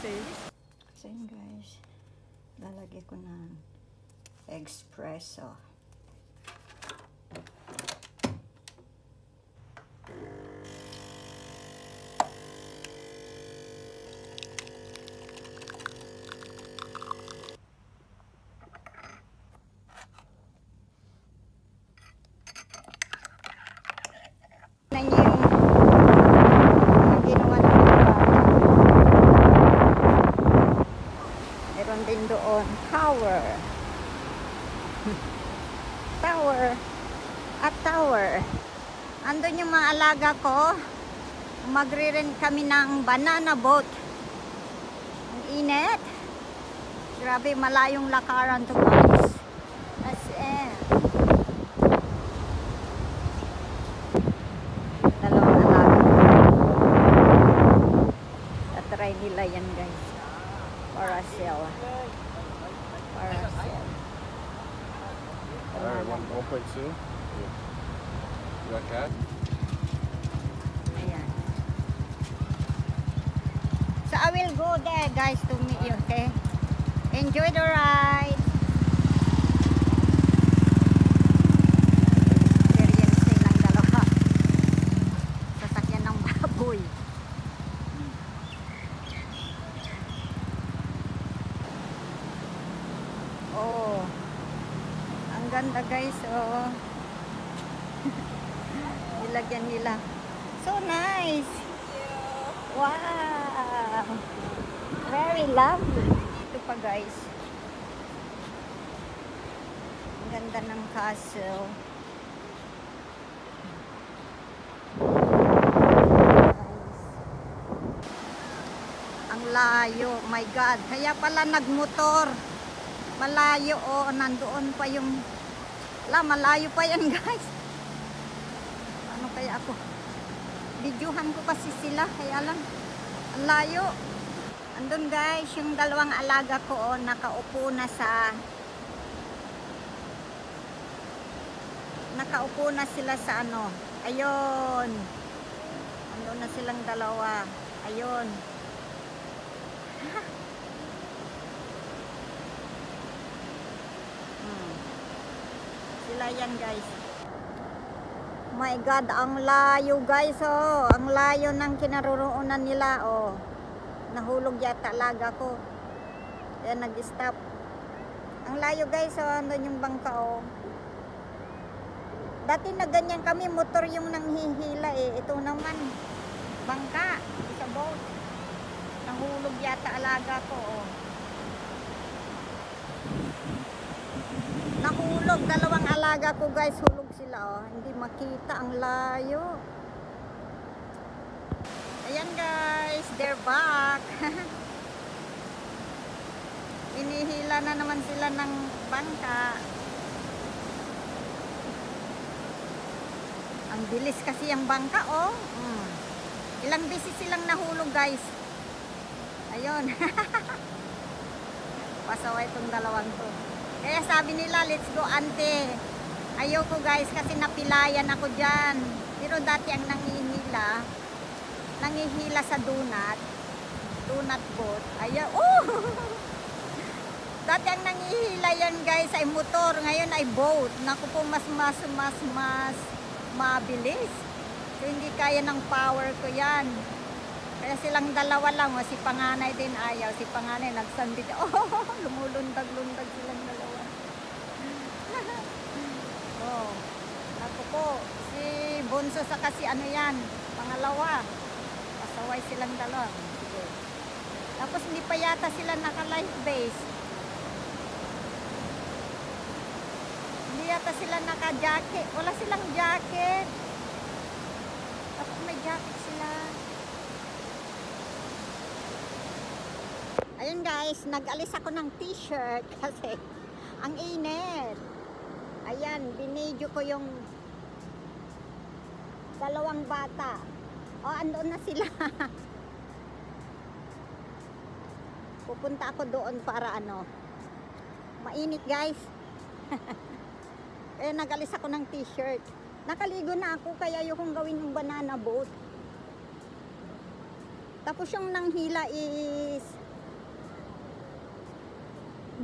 So yun guys, lalagay ko ng espresso. Meron din doon tower. Tower. Andun yung mga alaga ko. Magre-rent kami ng banana boat. Ang init. Grabe, malayong lakaran to guys. As in. Dalawang alaga. Tatry nila yan guys. Para sale. Alright, 1.2. You got cat? Ayan. So I will go there guys to meet you, okay? Enjoy the ride. Experience nilang dalawa. Sasakyan ng baboy. Oh. Ang ganda guys, oh. Nilagyan nila. So nice. Wow. Very lovely. Ito pa guys. Ang ganda ng castle. Nice. Ang layo. My God. Kaya pala nagmotor. Malayo, oh, nandoon pa yung malayo pa yan guys. Ano kaya ako? Videohan ko kasi sila, kaya lang ang layo. Andun guys, yung dalawang alaga ko, oh, nakaupo na sila sa ano. Ayun. Andun na silang dalawa. Ayun. Sila yan guys. My God, ang layo guys, oh. Ang layo ng kinaroroonan nila, oh. Nahulog yata alaga ko. Kaya nag-stop. Ang layo guys, oh. Andun yung bangka, oh. Dati na ganyan kami, motor yung nanghihila eh. Ito naman, bangka. Sa boat. Nahulog yata alaga ko, oh. Nahulog, dalawang alaga ko guys, hulog sila, oh. Hindi makita, ang layo. Ayan guys, they're back. Inihila na naman sila ng bangka. Ang bilis kasi ang bangka, oh. Ilang beses silang nahulog guys. Ayun. Pasaway itong dalawang to. Kaya sabi nila, let's go ante. Ayoko guys kasi napilayan ako dyan. Pero dati ang nangihila sa donut boat. Ayaw, oh! Dati ang nangihila yan guys ay motor. Ngayon ay boat. Naku po, mas mabilis. So hindi kaya ng power ko yan. Kaya silang dalawa lang, oh. Si panganay din ayaw. Si panganay nagsandit. Oh, lumulundag-lundag silang dalawa. Oh, naku po. Si Bunso sa kasi ano yan, pangalawa. Pasaway silang dalawa. Sige. Tapos hindi pa yata sila naka-life base. Hindi yata sila naka-jacket. Wala silang jacket. Tapos may jacket sila. Ayun guys, nag-alis ako ng t-shirt kasi ang init. Ayan, binidyo ko yung dalawang bata. Oh, andoon na sila. Pupunta ako doon para ano. Mainit guys. Eh, nag-alis ako ng t-shirt. Nakaligo na ako kaya yung gawin yung banana boat. Tapos yung nanghila is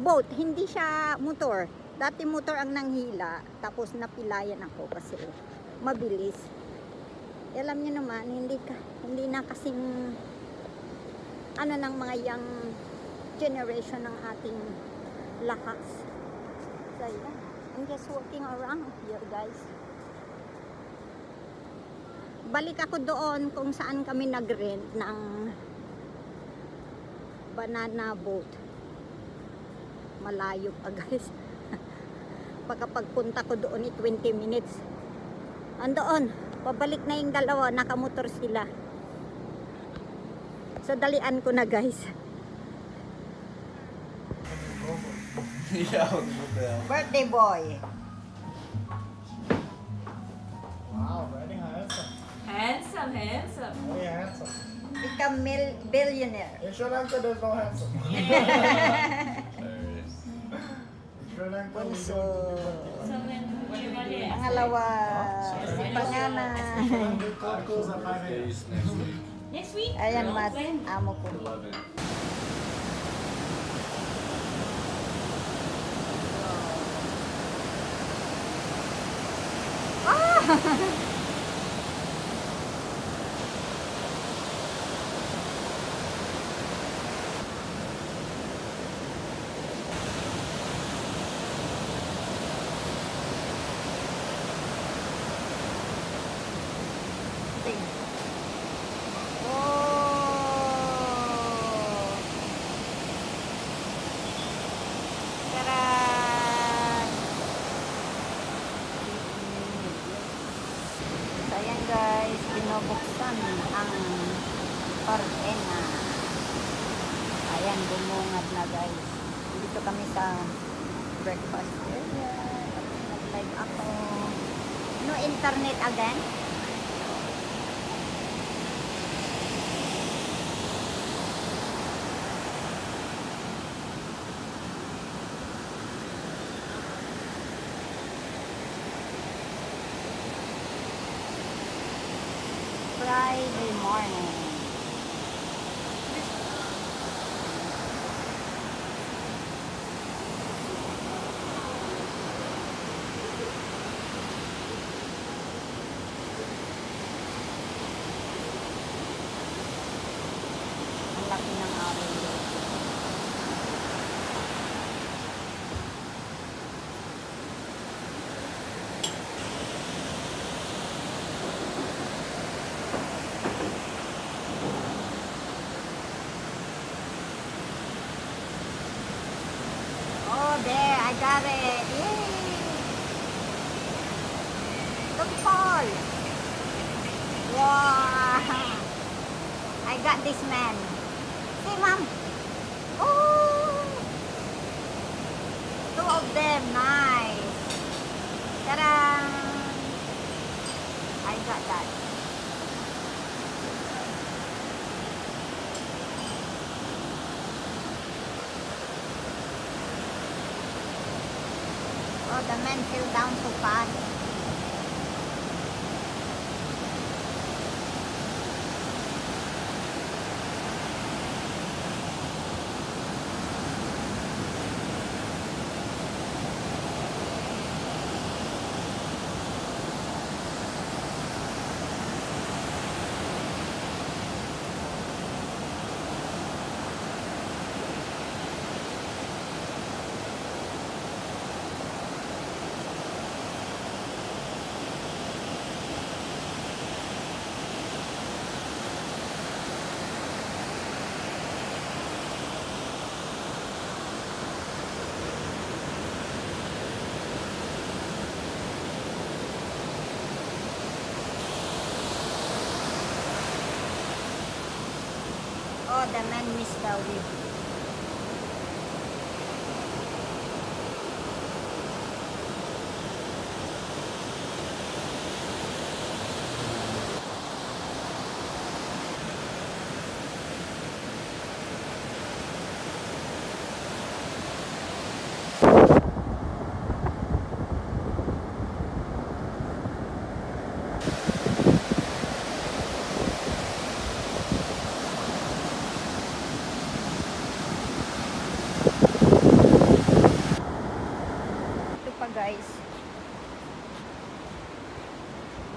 boat, hindi siya motor. Dati motor ang nanghila, tapos napilayan ako kasi mabilis. Alam niyo naman, hindi na kasing ano ng mga young generation ng ating lakas. So yeah, I'm just walking around here, guys. Balik ako doon kung saan kami nag-rent ng banana boat. Malayo pa, guys. Pagpunta ko doon 20 minutes. Andoon, pabalik na yung dalawa, nakamotor sila. So dalian ko na, guys. Yeah, what the hell? Birthday boy. Wow, very handsome. Handsome, handsome. Very handsome. Become billionaire. In Sri Lanka, there's no handsome. Hilarious. In Sri Lanka, we Bunso. don't. So when you're ready. Pangalawa. Si panganay. We close at 5 a.m. Days next week. Next week? Ayan, mas When? amo ko. 11. Oh. Taran! So, ayan guys, binubuksan ang cortina. Ayan, bumungad na guys. Dito kami sa breakfast area. Nag-live ako. No internet again? Friday morning. Ang laki ng araw. Oh, there, I got it. Yay! Look, Paul. Wow! I got this man. See, Mom. Oh! Two of them. Nice. Ta-da! I got that. Oh, the man fell down so fast. Oh, the man missed the whip.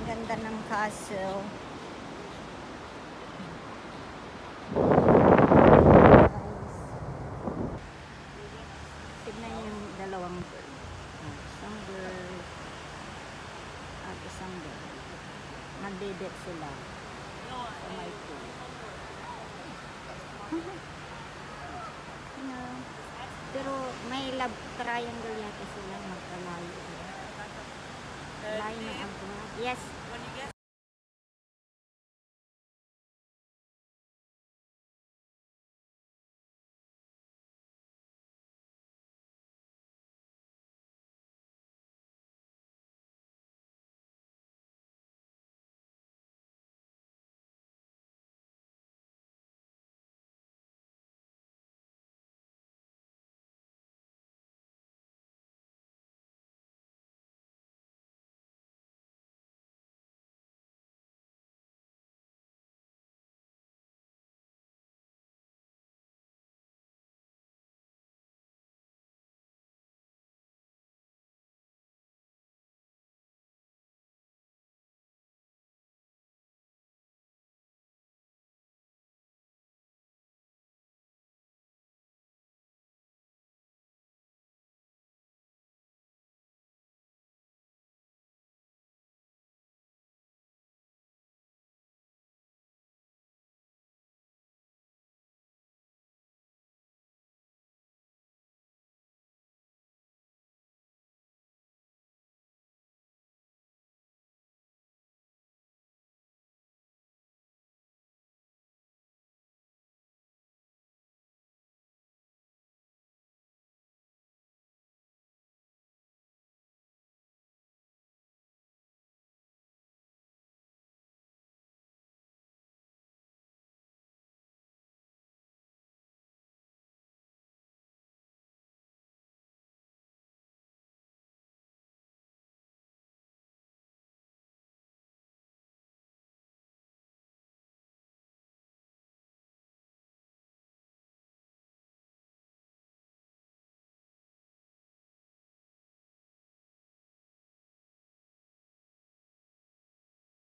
ganda ng castle. Tignan yung dalawang bird. Isang bird at isang bird. Nagdedate sila sa may pool. Pero may love triangle yata sila magkalayo. Layo ng agwa. Yes.